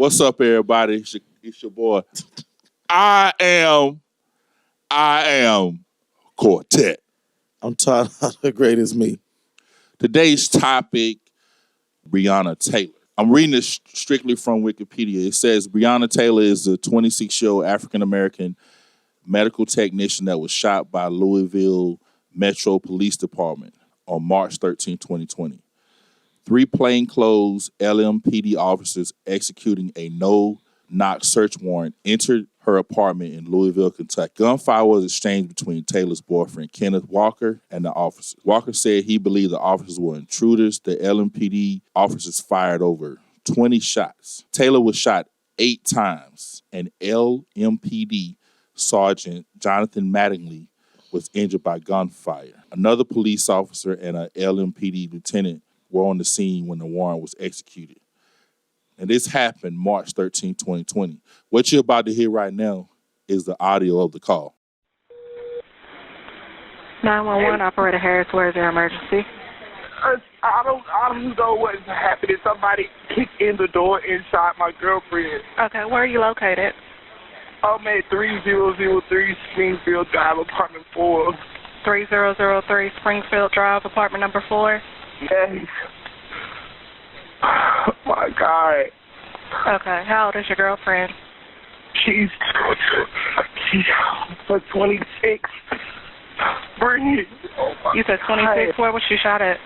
What's up, everybody? It's your boy. I am Quartet. I'm tired of the great as me. Today's topic, Breonna Taylor. I'm reading this strictly from Wikipedia. It says Breonna Taylor is a 26-year-old African-American medical technician that was shot by Louisville Metro Police Department on March 13, 2020. 3 plainclothes LMPD officers executing a no-knock search warrant entered her apartment in Louisville, Kentucky. Gunfire was exchanged between Taylor's boyfriend, Kenneth Walker, and the officers. Walker said he believed the officers were intruders. The LMPD officers fired over 20 shots. Taylor was shot 8 times, and LMPD Sergeant Jonathan Mattingly was injured by gunfire. Another police officer and an LMPD lieutenant were on the scene when the warrant was executed. And this happened March 13, 2020. What you're about to hear right now is the audio of the call. 911, Operator Harris, where is your emergency? I don't know what's happening. Somebody kicked in the door inside my girlfriend. Okay, where are you located? I'm at 3003 Springfield Drive, apartment 4. 3003 Springfield Drive, apartment number 4? Yes. Oh my God. Okay, how old is your girlfriend? She's 26. Bree. Oh You said 26. Where was she shot at?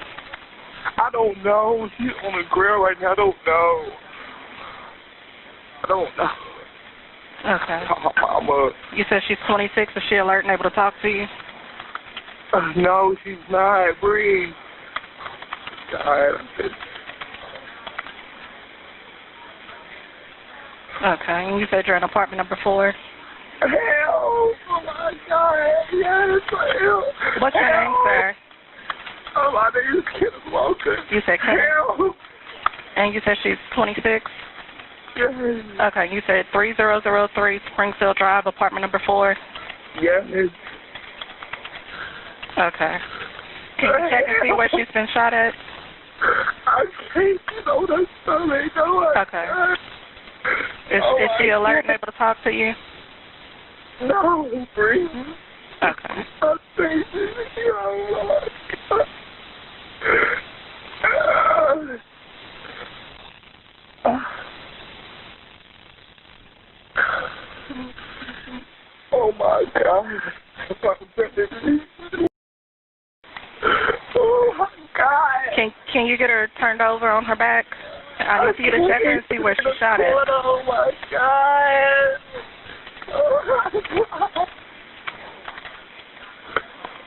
I don't know. She's on the grill right now. I don't know. Okay. Mama. You said she's 26. Is she alert and able to talk to you? No, she's not. Bree. God. Okay, and you said you're in apartment number 4? Hell, oh my God, yes, hell. What's your name, sir? Oh, my name is Kenneth Walker. You said Kenneth? Hell. And you said she's 26? Yes. Okay, you said 3003 Springfield Drive, apartment number 4? Yes. Okay. Can you check and see where she's been shot at? I can't get on her stomach. Okay. Is she alert and able to talk to you? No, Bree. Okay. I think she's oh my God. Oh my God. Can you get her turned over on her back? I need you to check her and see where she's shot at. Oh my God. Oh my God.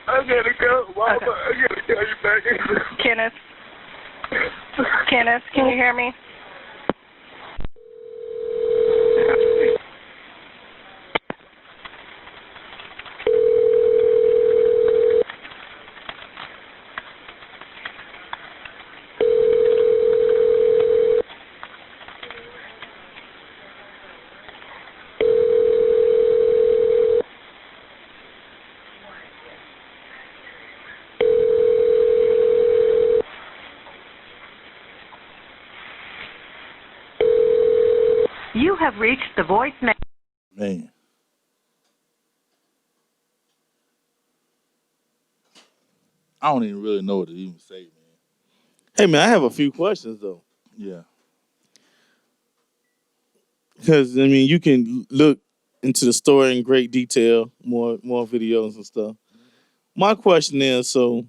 I gotta go, Mama. Okay. I gotta call you back. Kenneth, can you hear me? You have reached the voicemail. Man. I don't even really know what to even say, man. Hey, man, I have a few questions, though. Yeah. Because, I mean, you can look into the story in great detail, more videos and stuff. My question is, so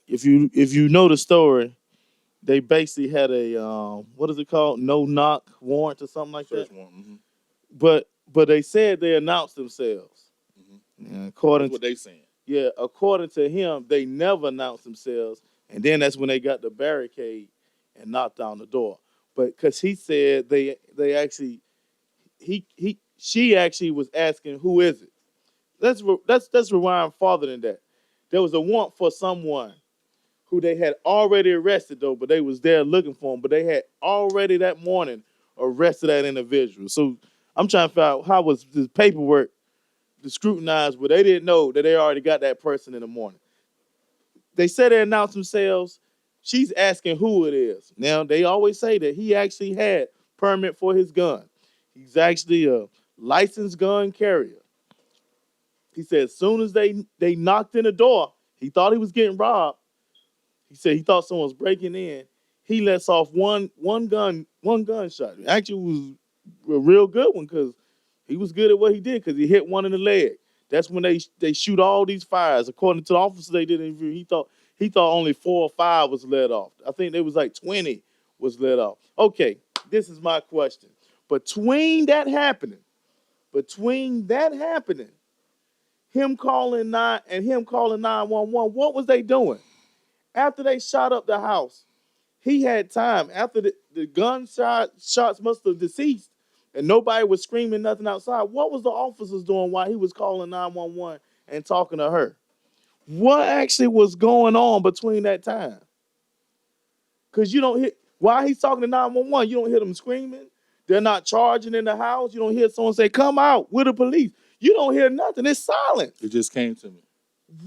if you know the story, they basically had a, what is it called? No-knock warrant or something like that? Warrant, mm-hmm. But they said they announced themselves. Mm-hmm. And according that's what they saying. Yeah, according to him, they never announced themselves. And then that's when they got the barricade and knocked down the door. But because he said they actually, she actually was asking, who is it? Let's rewind farther than that. There was a warrant for someone who they had already arrested, though, but they was there looking for him. But they had already that morning arrested that individual. So I'm trying to figure out how was this paperwork scrutinized, but they didn't know that they already got that person in the morning. They said they announced themselves. She's asking who it is. Now, they always say that he actually had permit for his gun. He's actually a licensed gun carrier. He said as soon as they knocked in the door, he thought he was getting robbed. He said he thought someone was breaking in. He lets off one gunshot. Actually, it was a real good one because he was good at what he did because he hit one in the leg. That's when they shoot all these fires. According to the officer they did an interview, he thought only 4 or 5 was let off. I think there was like 20 was let off. Okay, this is my question. Between that happening, him calling 911, what was they doing? After they shot up the house, he had time. After the shots must have deceased and nobody was screaming nothing outside, what was the officers doing while he was calling 911 and talking to her? What actually was going on between that time? Because you don't hear, while he's talking to 911, you don't hear them screaming. They're not charging in the house. You don't hear someone say, come out with the police. You don't hear nothing. It's silent. It just came to me.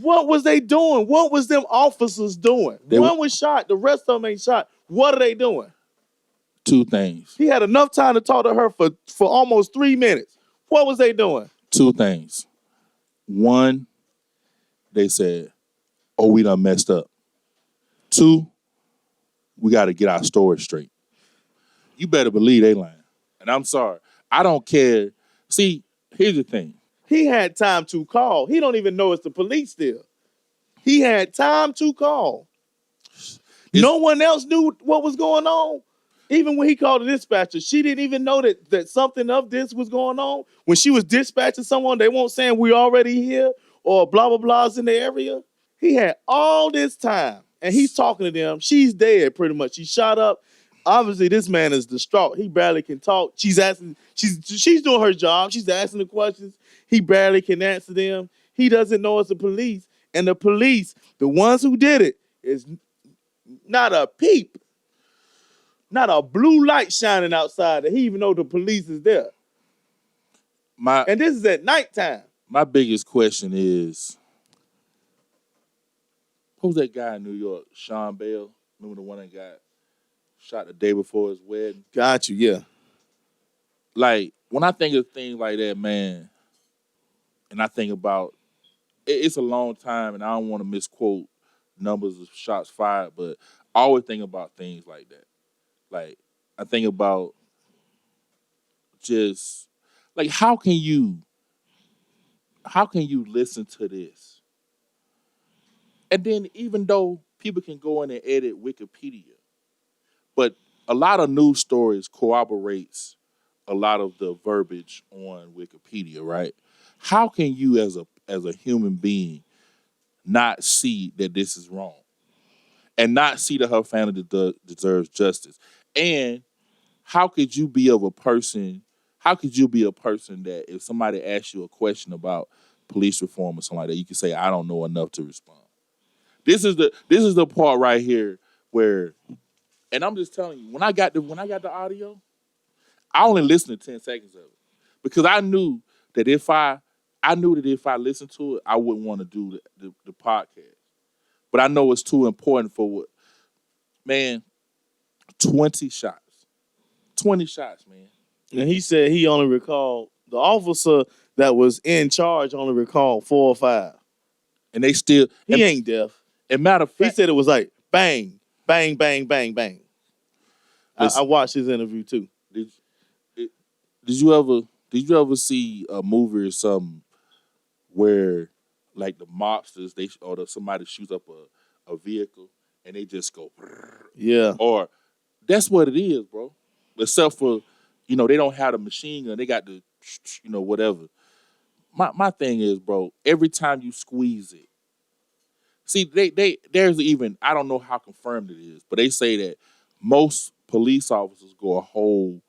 What was they doing? What was them officers doing? One was shot. The rest of them ain't shot. What are they doing? 2 things. He had enough time to talk to her for almost 3 minutes. What was they doing? 2 things. 1, they said, oh, we done messed up. 2, we got to get our story straight. You better believe they lying. And I'm sorry. I don't care. See, here's the thing. He had time to call. He don't even know it's the police still. He had time to call. No one else knew what was going on. Even when he called the dispatcher, she didn't even know that something of this was going on. When she was dispatching someone, they weren't saying we already here or blah, blah, blah's in the area. He had all this time, and he's talking to them. She's dead pretty much. She shot up. Obviously, this man is distraught. He barely can talk. She's doing her job. She's asking the questions. He barely can answer them. He doesn't know it's the police. And the police, the ones who did it, is not a peep. Not a blue light shining outside that he even know the police is there. And this is at nighttime. My biggest question is, who's that guy in New York? Sean Bell? Remember the one that got shot the day before his wedding? Got you, yeah. Like, when I think of things like that, man, and I think about, it's a long time, and I don't want to misquote numbers of shots fired, but I always think about things like that. Like, I think about just, like, how can you listen to this? And then even though people can go in and edit Wikipedia, but a lot of news stories corroborates a lot of the verbiage on Wikipedia, right? How can you as a human being not see that this is wrong? And not see that her family deserves justice? And how could you be a person that if somebody asks you a question about police reform or something like that, you can say, I don't know enough to respond. This is the part right here where, and I'm just telling you, when I got the audio, I only listened to 10 seconds of it. Because I knew that if I listened to it, I wouldn't want to do the podcast. But I know it's too important for what, man, 20 shots. 20 shots, man. And he said he only recalled, the officer that was in charge only recalled 4 or 5. And they still... He ain't deaf. And matter of fact... He said it was like, bang, bang, bang, bang, bang. I watched his interview, too. Did you ever see a movie or something where, like, the mobsters, somebody shoots up a vehicle and they just go... Yeah. Or... That's what it is, bro. Except for, they don't have the machine gun. They got the, whatever. My thing is, bro, every time you squeeze it. See, there's even, I don't know how confirmed it is, but they say that most police officers go a whole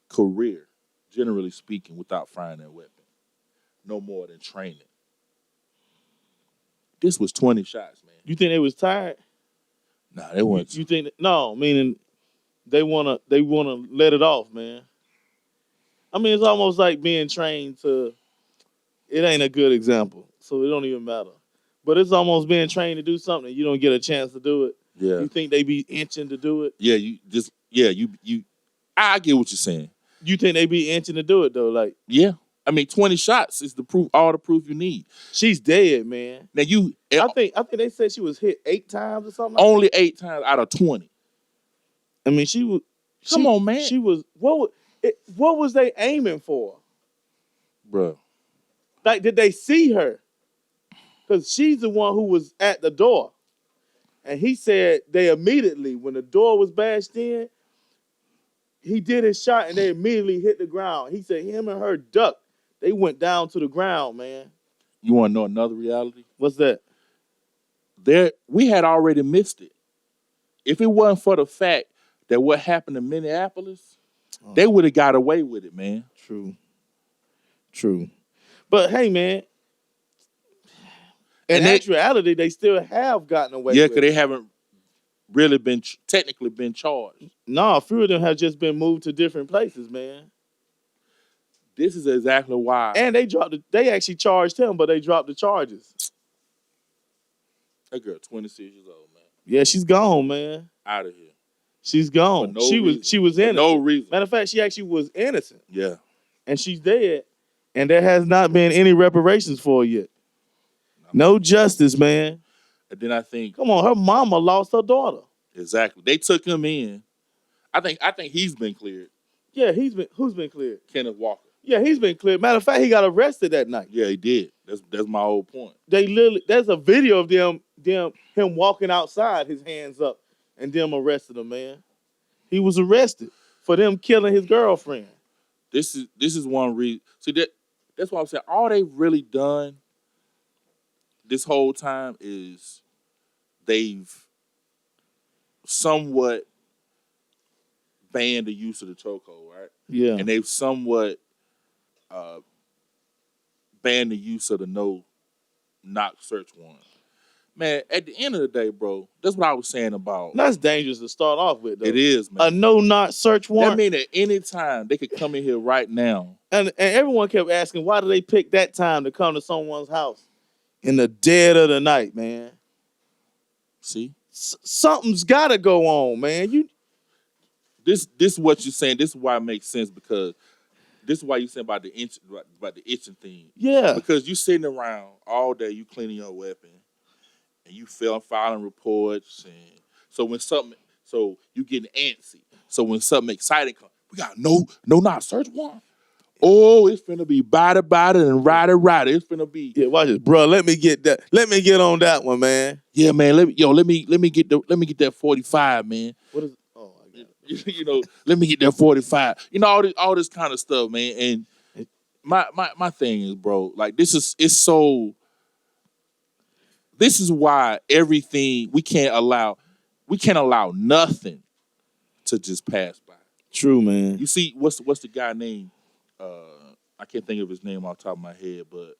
career, generally speaking, without firing their weapon. No more than training. This was 20 shots, man. You think they was tired? Nah, they weren't. You think, no, meaning... They wanna let it off, man. I mean, it's almost like being trained to. It ain't a good example, so it don't even matter. But it's almost being trained to do something. You don't get a chance to do it. Yeah. You think they be itching to do it? Yeah, I get what you're saying. You think they be inching to do it though? Like, Yeah. I mean, 20 shots is the proof, all the proof you need. she's dead, man. Now I think they said she was hit 8 times or something. only 8 times out of 20. I mean, she was. Come on, man. She was. What was they aiming for? Bro. Like, did they see her? Because she's the one who was at the door. And he said they immediately, when the door was bashed in, he did his shot and they immediately hit the ground. He said him and her ducked. They went down to the ground, man. You want to know another reality? What's that? We had already missed it. If it wasn't for the fact that what happened in Minneapolis, they would have got away with it, man. True. But hey, man, in actuality, they still have gotten away with it. Yeah, because they haven't really technically been charged. No, a few of them have just been moved to different places, man. This is exactly why. And they actually charged him, but they dropped the charges. That girl, 26 years old, man. Yeah, she's gone, man. Out of here. She's gone. For no reason. She was innocent. For no reason. Matter of fact, she actually was innocent. Yeah. And she's dead. And there has not been any reparations for her yet. No justice, man. And then I think, come on, her mama lost her daughter. Exactly. They took him in. I think he's been cleared. Yeah, who's been cleared? Kenneth Walker. Yeah, he's been cleared. Matter of fact, he got arrested that night. Yeah, he did. That's my whole point. There's a video of him walking outside, his hands up, and them arrested him, man. He was arrested for them killing his girlfriend. This is one reason. See, that's why I'm saying all they've really done this whole time is they've somewhat banned the use of the chokehold, right? Yeah. And they've somewhat banned the use of the no-knock search warrant. Man, at the end of the day, bro, that's what I was saying about. That's dangerous to start off with, though. It is, man. A no-knock search warrant. That means at any time they could come in here right now. And everyone kept asking, why do they pick that time to come to someone's house in the dead of the night, man? See? Something's got to go on, man. This is what you're saying. This is why it makes sense, because this is why you're saying about the itching thing. Yeah. Because you sitting around all day, you cleaning your weapon, and you filing reports, and so you getting antsy. So when something exciting comes, we got no search warrant. Oh, it's finna be body and ride. It's finna be. Yeah, watch this, bro. Let me get that. Let me get on that one, man. Yeah, man. Let me get that 45, man. What is? Oh, I got it. Let me get that 45. All this kind of stuff, man. And my thing is, bro, like this is why everything we can't allow nothing to just pass by. True, man. You see, what's the guy name? I can't think of his name off the top of my head, but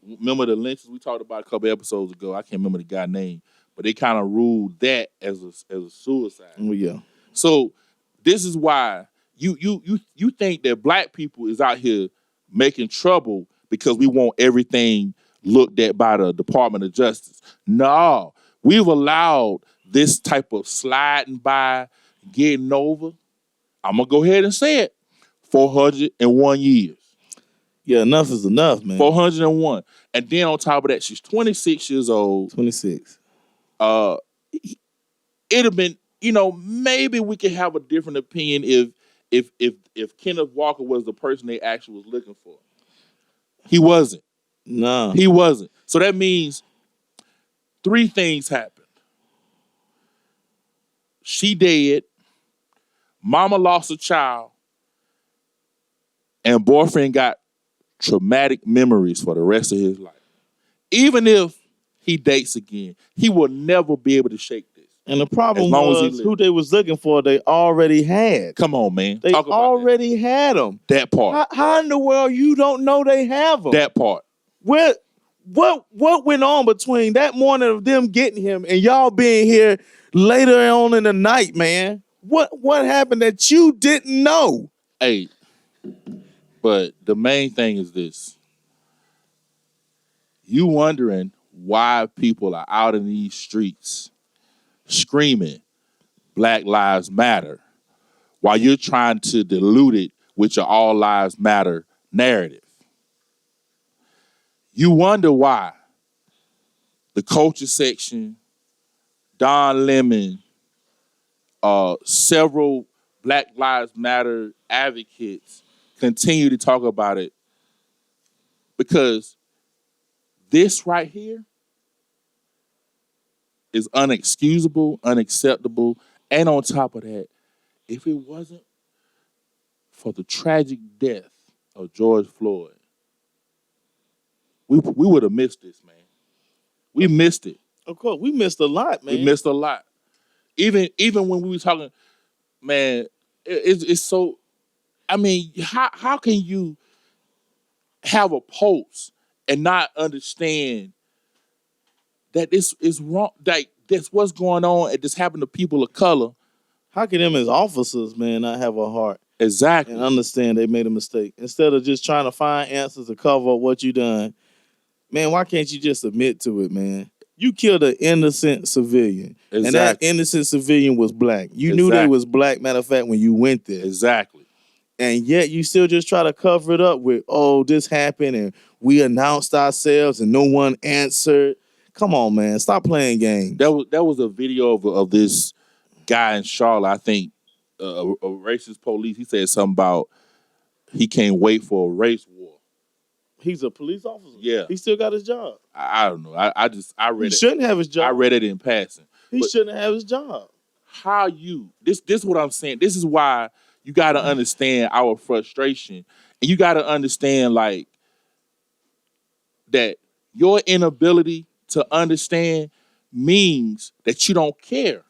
remember the lynchings we talked about a couple episodes ago? I can't remember the guy's name, but they kind of ruled that as a suicide. Oh, yeah. So this is why you think that black people is out here making trouble because we want everything looked at by the Department of Justice. No, we've allowed this type of sliding by, getting over. I'm gonna go ahead and say it. 401 years. Yeah, enough is enough, man. 401. And then on top of that, she's 26 years old. 26. It'd have been, maybe we could have a different opinion if Kenneth Walker was the person they actually was looking for. He wasn't. No. He wasn't. So that means 3 things happened. She dead. Mama lost a child. And boyfriend got traumatic memories for the rest of his life. Even if he dates again, he will never be able to shake this. And the problem was who they was looking for, they already had. Come on, man. They already had them. That part. How in the world you don't know they have them? That part. What went on between that morning of them getting him and y'all being here later on in the night, man? What happened that you didn't know? Hey. But the main thing is this. You wondering why people are out in these streets screaming Black Lives Matter while you're trying to dilute it with your all lives matter narrative. You wonder why the culture section, Don Lemon, several Black Lives Matter advocates continue to talk about it, because this right here is unexcusable, unacceptable, and on top of that, if it wasn't for the tragic death of George Floyd, we would have missed this, man. We missed it. Of course, we missed a lot, man. We missed a lot. Even when we were talking, man, it's so. I mean, how can you have a pulse and not understand that this is wrong? Like, that's what's going on, and this happened to people of color. How can them as officers, man, not have a heart Exactly. and understand they made a mistake? Instead of just trying to find answers to cover up what you done, man, why can't you just admit to it, man? You killed an innocent civilian. Exactly. And that innocent civilian was black. You knew they was black, matter of fact, when you went there. Exactly. And yet you still just try to cover it up with, oh, this happened and we announced ourselves and no one answered. Come on, man. Stop playing games. That was a video of this guy in Charlotte, I think, a racist police. He said something about he can't wait for a race war. He's a police officer. Yeah. He still got his job. I don't know. I read it. He shouldn't have his job. I read it in passing. He But shouldn't have his job. how you this is what I'm saying. This is why you got to understand our frustration, and you got to understand like that your inability to understand means that you don't care.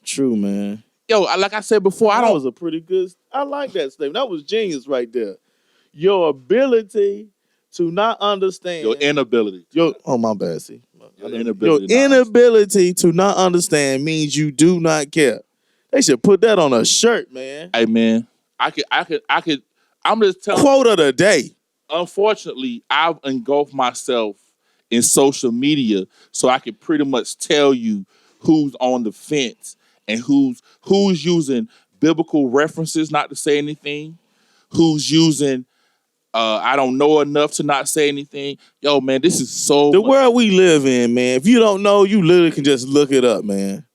True, man. Yo, like I said before, That was a pretty good. I like that statement. That was genius right there. Your ability to not understand. Your inability. Oh, my bad. See, Your inability. Your inability to not understand means you do not care. They should put that on a shirt, man. Hey man, I could. I'm just telling. Quote of the day. Unfortunately, I've engulfed myself in social media, so I can pretty much tell you who's on the fence and who's using biblical references not to say anything, who's using I don't know enough to not say anything. Yo, man, this is so the world we live in, man. If you don't know, you literally can just look it up, man.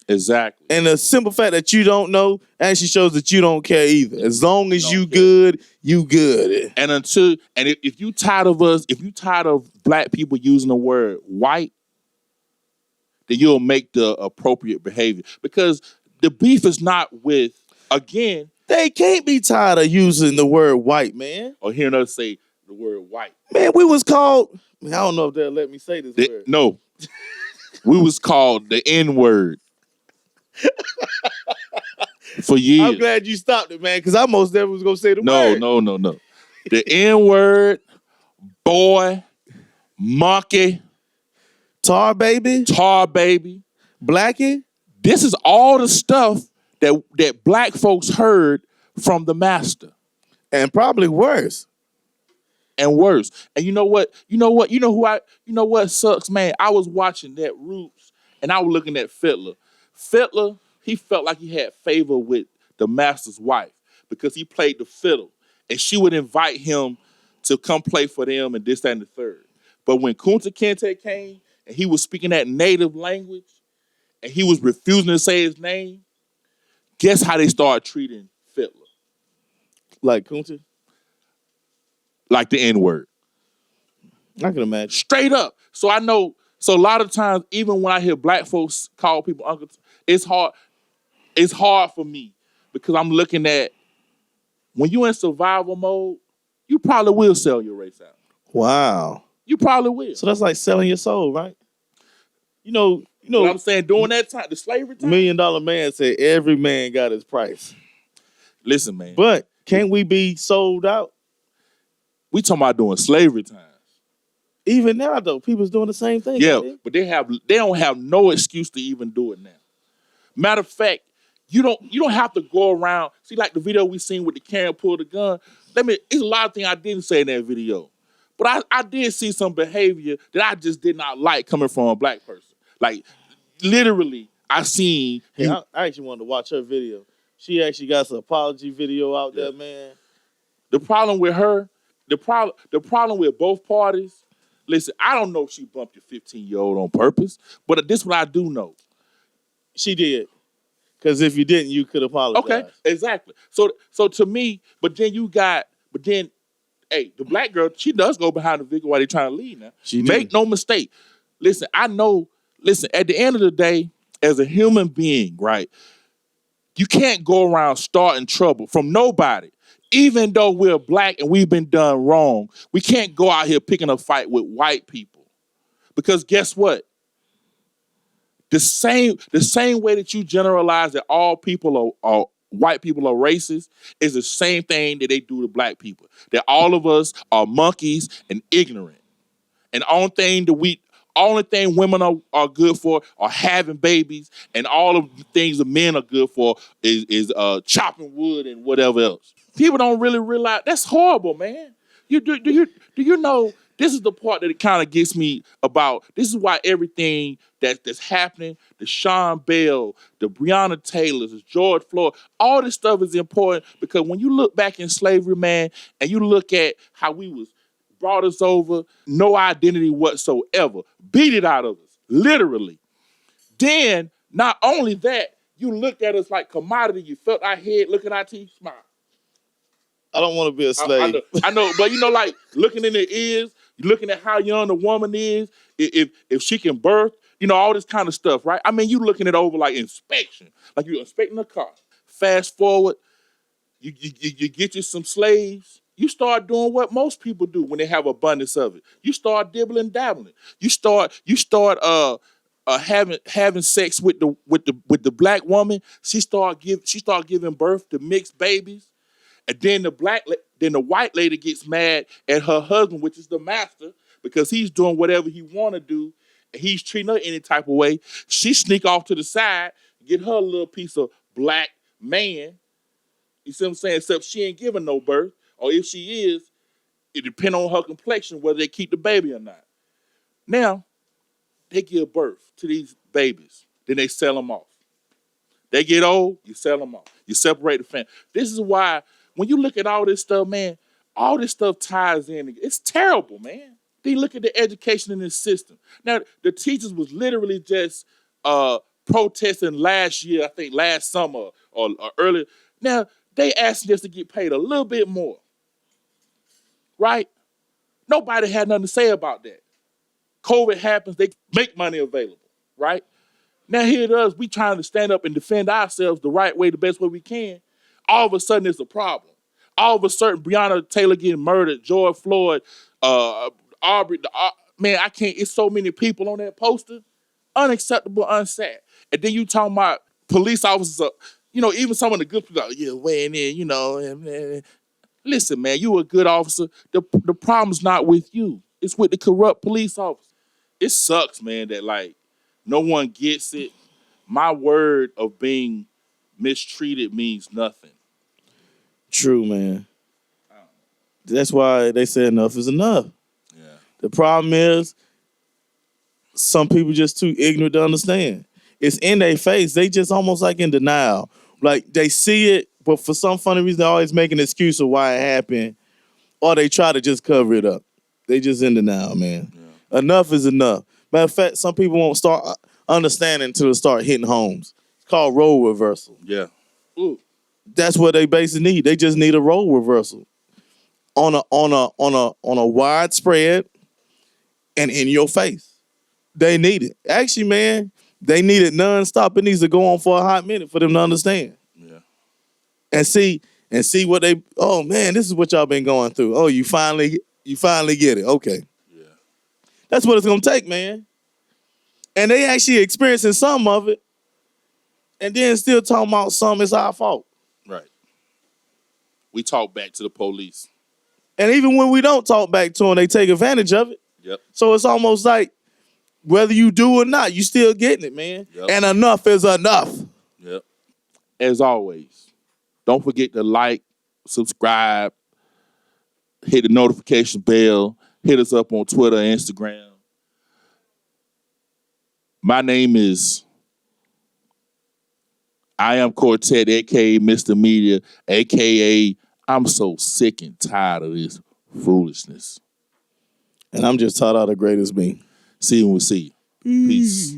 Exactly. And the simple fact that you don't know actually shows that you don't care either. As long as you good, you good. And if you tired of black people using the word white, then you'll make the appropriate behavior. Because the beef is not with, again, they can't be tired of using the word white, man. Or hearing us say the word white. Man, we was called, I don't know if they'll let me say this word. No. We was called the N-word. For years. I'm glad you stopped it, man, because I most never was going to say the word. No. The N-word, boy, monkey, tar baby, blackie. This is all the stuff that black folks heard from the master. And probably worse. And worse. And you know what? You know what sucks, man? I was watching that Roots and I was looking at Fiddler. Fiddler, he felt like he had favor with the master's wife because he played the fiddle. And she would invite him to come play for them and this, that, and the third. But when Kunta Kinte came and he was speaking that native language and he was refusing to say his name, guess how they started treating Fiddler? Like Kunta? Like the N-word. I can imagine. Straight up. So I know, so a lot of times, even when I hear black folks call people uncle, it's hard. It's hard for me because I'm looking at, when you're in survival mode, you probably will sell your race out. Wow. You probably will. So that's like selling your soul, right? You know what I'm saying, during that time, the slavery time. $1 Million Man said every man got his price. Listen, man. But can't we be sold out? We talking about doing slavery times. Even now, though, people's doing the same thing. Yeah, but they don't have no excuse to even do it now. Matter of fact, you don't have to go around. See, like the video we seen with the Karen pull the gun. It's a lot of things I didn't say in that video. But I did see some behavior that I just did not like coming from a black person. Like, literally, I seen... I actually wanted to watch her video. She actually got some apology video out there, man. The problem with her, the problem with both parties. Listen, I don't know if she bumped your 15-year-old on purpose, but this is what I do know. She did. Because if you didn't, you could apologize. Okay, exactly. So to me, hey, the black girl, she does go behind the vehicle while they're trying to leave now. Make no mistake. Listen, at the end of the day, as a human being, right, you can't go around starting trouble from nobody. Even though we're black and we've been done wrong, we can't go out here picking a fight with white people. Because guess what? The same way that you generalize that all people are white people are racist is the same thing that they do to black people. That all of us are monkeys and ignorant. And the only thing women are good for are having babies, and all of the things that men are good for is chopping wood and whatever else. People don't really realize that's horrible, man. Do you know this is the part that it kind of gets me about. This is why everything that's happening, the Sean Bell, the Breonna Taylors, the George Floyd, all this stuff is important because when you look back in slavery, man, and you look at how we was brought us over, no identity whatsoever, beat it out of us, literally. Then, not only that, you looked at us like commodity, you felt our head, looking at our teeth, smile. I don't want to be a slave. I know, but like looking in their ears, looking at how young the woman is, if she can birth, all this kind of stuff, right? I mean, you looking it over like inspection, like you're inspecting a car. Fast forward, you get you some slaves. You start doing what most people do when they have abundance of it. You start dibbling, dabbling. You start having sex with the black woman. She start giving birth to mixed babies. And then the white lady gets mad at her husband, which is the master, because he's doing whatever he want to do, and he's treating her any type of way. She sneak off to the side, get her a little piece of black man. You see what I'm saying? Except she ain't giving no birth, or if she is, it depends on her complexion whether they keep the baby or not. Now, they give birth to these babies, then they sell them off. They get old, you sell them off. You separate the family. This is why when you look at all this stuff, man, all this stuff ties in. It's terrible, man. Then you look at the education in this system. Now, the teachers was literally just protesting last year, I think last summer or earlier. Now, they asked us to get paid a little bit more, right? Nobody had nothing to say about that. COVID happens, they make money available, right? Now here it is, we trying to stand up and defend ourselves the right way, the best way we can. All of a sudden, it's a problem. All of a sudden, Breonna Taylor getting murdered, George Floyd, Aubrey, man, I can't, it's so many people on that poster. Unacceptable, unsaid. And then you talking about police officers, even some of the good people, weighing in, listen, man, you a good officer. The problem's not with you. It's with the corrupt police officer. It sucks, man, that no one gets it. My word of being mistreated means nothing. True, man. That's why they say enough is enough. Yeah. The problem is some people just too ignorant to understand. It's in their face. They just almost like in denial. Like they see it, but for some funny reason, they always make an excuse of why it happened, or they try to just cover it up. They just in denial, man. Yeah. Enough is enough. Matter of fact, some people won't start understanding until they start hitting homes. It's called role reversal. Yeah. Ooh. That's what they basically need. They just need a role reversal on a widespread and in your face. They need it. Actually, man, they need it nonstop. It needs to go on for a hot minute for them to understand. Yeah. And see what they. Oh man, this is what y'all been going through. Oh, you finally get it. Okay. Yeah. That's what it's gonna take, man. And they actually experiencing some of it, and then still talking about some it's our fault. Right. We talk back to the police. And even when we don't talk back to them, they take advantage of it. Yep. So it's almost like whether you do or not, you still getting it, man. Yep. And enough is enough. Yep. As always, don't forget to like, subscribe, hit the notification bell, hit us up on Twitter, Instagram. My name is I am Quartet, a.k.a. Mr. Media, a.k.a. I'm so sick and tired of this foolishness. And I'm just taught out the greatest me. See you when we see you. Peace.